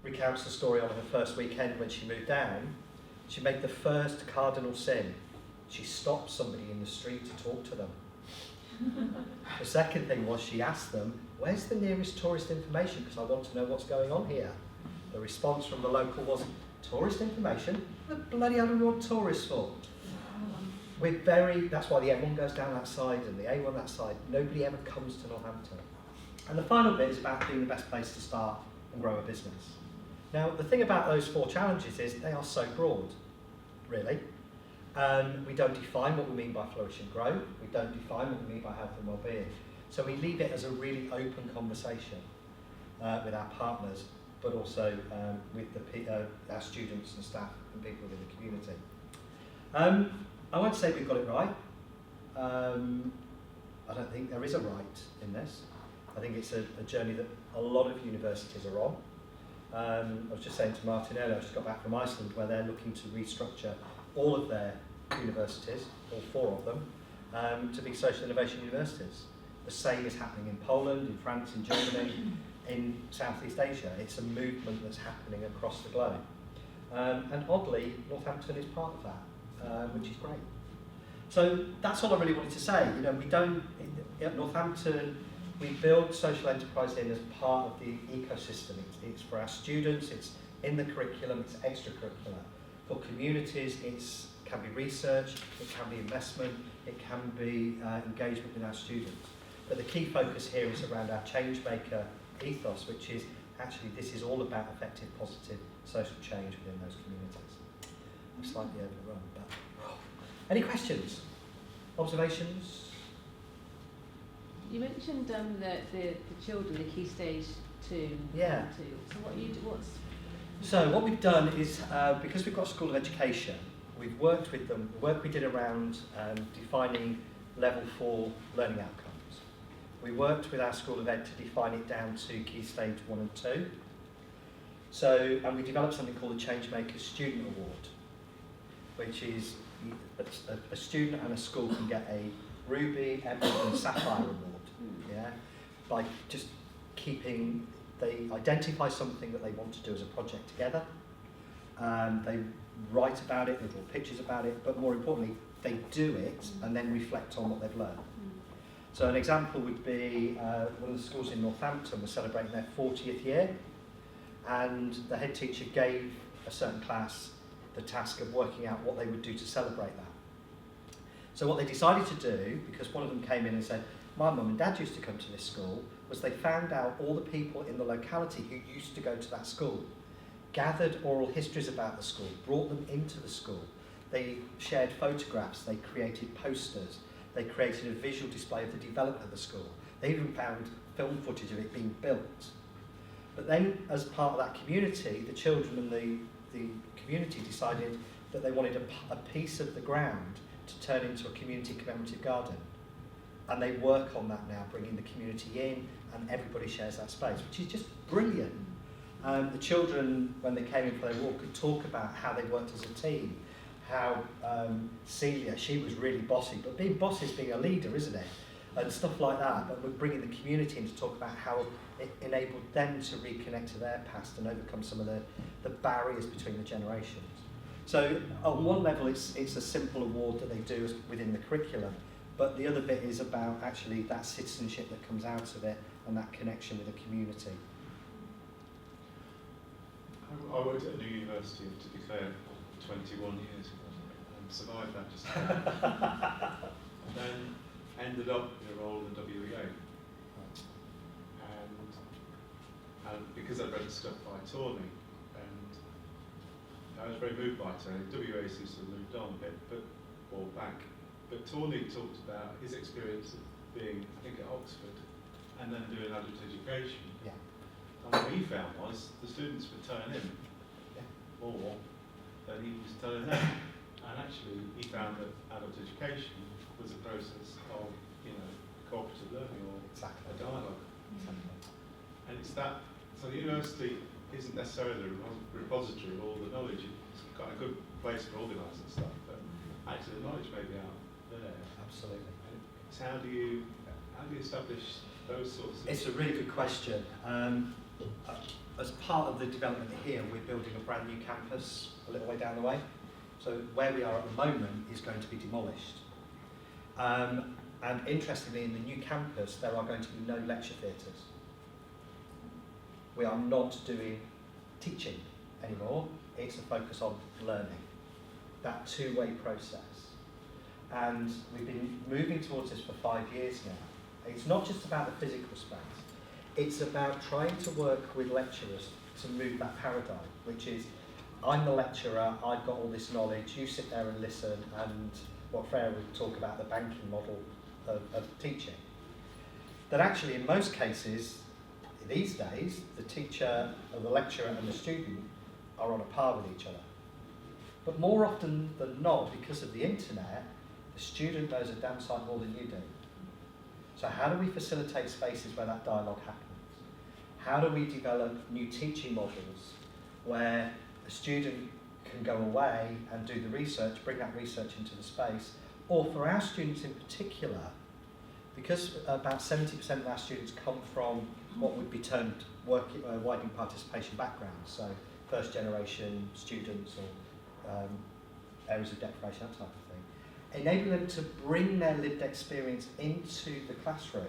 recounts the story on her first weekend when she moved down. She made the first cardinal sin. She stopped somebody in the street to talk to them. The second thing was she asked them, where's the nearest tourist information, because I want to know what's going on here. The response from the local was, tourist information? What the bloody hell do we want tourists for? That's why the M1 goes down that side and the A1 that side. Nobody ever comes to Northampton. And the final bit is about being the best place to start and grow a business. Now, the thing about those 4 challenges is they are so broad, really. We don't define what we mean by flourish and grow. We don't define what we mean by health and well-being. So we leave it as a really open conversation with our partners, but also with our students and staff and people within the community. I won't say we've got it right. I don't think there is a right in this. I think it's a journey that a lot of universities are on. I was just saying to Martin earlier, I just got back from Iceland, where they're looking to restructure all of their universities, all 4 of them, to be social innovation universities. The same is happening in Poland, in France, in Germany, in Southeast Asia. It's a movement that's happening across the globe. And oddly, Northampton is part of that, which is great. So that's all I really wanted to say. You know, we don't, at Northampton, we build social enterprise in as part of the ecosystem. It's for our students, it's in the curriculum, it's extracurricular. For communities, it can be research, it can be investment, it can be engagement with our students. But the key focus here is around our change maker ethos, which is actually this is all about effective, positive social change within those communities. I'm slightly overrun, but any questions, observations? You mentioned the children, the key stage 2. Yeah. So what we've done is, because we've got a school of education, we've worked with them. The work we did around defining level 4 learning outcomes. We worked with our school of ed to define it down to key stage 1 and 2. So, and we developed something called the Changemakers Student Award, which is a student and a school can get a Ruby, Emerald and Sapphire Award, yeah, by just they identify something that they want to do as a project together, they write about it, they draw pictures about it, but more importantly, they do it and then reflect on what they've learned. So an example would be one of the schools in Northampton was celebrating their 40th year, and the head teacher gave a certain class the task of working out what they would do to celebrate that. So what they decided to do, because one of them came in and said, my mum and dad used to come to this school, was they found out all the people in the locality who used to go to that school, gathered oral histories about the school, brought them into the school. They shared photographs, they created posters, they created a visual display of the development of the school. They even found film footage of it being built. But then, as part of that community, the children and the community decided that they wanted a piece of the ground to turn into a community commemorative garden. And they work on that now, bringing the community in, and everybody shares that space, which is just brilliant. The children, when they came in for their walk, could talk about how they worked as a team, how Celia, she was really bossy, but being bossy is being a leader, isn't it? And stuff like that, but we're bringing the community in to talk about how it enabled them to reconnect to their past and overcome some of the barriers between the generations. So on one level, it's a simple award that they do within the curriculum, but the other bit is about actually that citizenship that comes out of it and that connection with the community. I worked at a new university, to be fair, for 21 years and survived that just about. And then ended up in a role in WEA. And because I'd read stuff by Tawny, and I was very moved by it. WEA seems to have moved on a bit, or back. But Tawny talked about his experience of being, I think, at Oxford, and then doing adult education. Yeah. And what he found was the students would turn in more than he was turning out. And actually, he found that adult education was a process of, cooperative learning or a dialogue. Exactly. And it's that, so the university isn't necessarily a repository of all the knowledge. It's got a good place for organising stuff, but actually the knowledge may be out there. Absolutely. So how do you establish those sorts of... It's a really good question. as part of the development here, we're building a brand new campus a little way down the way. So where we are at the moment is going to be demolished. And interestingly, in the new campus, there are going to be no lecture theatres. We are not doing teaching anymore. It's a focus on learning. That two-way process. And we've been moving towards this for 5 years now. It's not just about the physical space. It's about trying to work with lecturers to move that paradigm, which is, I'm the lecturer, I've got all this knowledge, you sit there and listen, and what Freya would talk about, the banking model of teaching. That actually, in most cases, these days, the teacher, or the lecturer and the student are on a par with each other. But more often than not, because of the internet, the student knows a damn sight more than you do. So how do we facilitate spaces where that dialogue happens? How do we develop new teaching models where a student can go away and do the research, bring that research into the space, or for our students in particular, because about 70% of our students come from what would be termed widening participation backgrounds, so first generation students or areas of deprivation, that type of thing, enabling them to bring their lived experience into the classroom.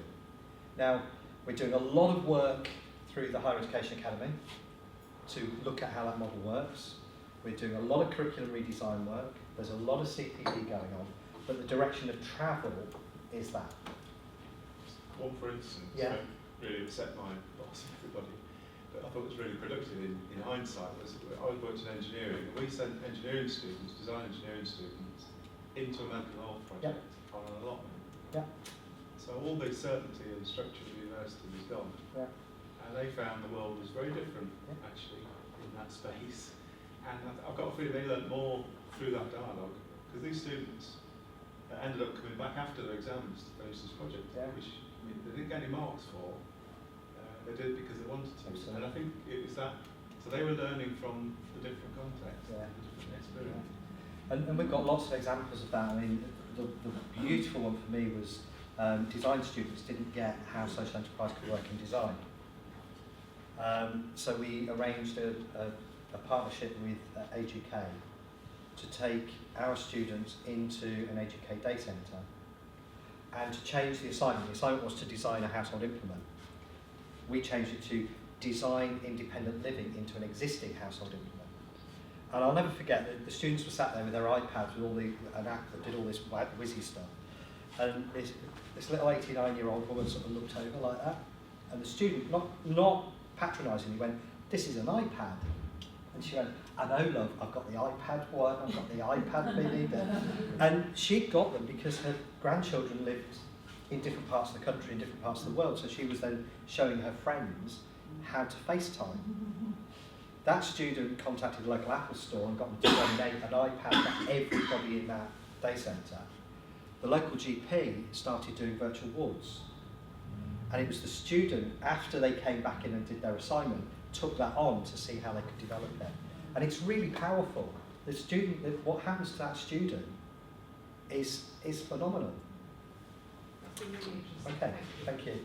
Now, we're doing a lot of work through the Higher Education Academy to look at how that model works. We're doing a lot of curriculum redesign work. There's a lot of CPD going on, but the direction of travel is that. One, for instance, really upset my boss and everybody, but I thought it was really productive in hindsight, was I worked in engineering, and we sent engineering students, design engineering students, into a mental health project on an allotment. Yeah. So all the certainty and structure of the university was gone. Yeah. And they found the world was very different, actually, in that space. And I've got a feeling they learnt more through that dialogue, because these students ended up coming back after their exams to finish this project, which they didn't get any marks for. They did it because they wanted to. Absolutely. And I think it was that, so they were learning from the different contexts, the different experience. And we've got lots of examples of that. I mean, the beautiful one for me was design students didn't get how social enterprise could work in design. So we arranged a partnership with Age UK to take our students into an Age UK day centre and to change the assignment. The assignment was to design a household implement. We changed it to design independent living into an existing household implement. And I'll never forget that the students were sat there with their iPads with an app that did all this whizzy stuff. And this little 89-year-old woman sort of looked over like that. And the student, not patronisingly, went, "This is an iPad." And she went, "I know, love, I've got the iPad 1, I've got the iPad mini." And she'd got them because her grandchildren lived in different parts of the country, in different parts of the world. So she was then showing her friends how to FaceTime. That student contacted the local Apple store and got them to donate an iPad for everybody in that day centre. The local GP started doing virtual wards. And it was the student, after they came back in and did their assignment, took that on to see how they could develop it. And it's really powerful. The student, what happens to that student is phenomenal. That's been really interesting. Okay, thank you.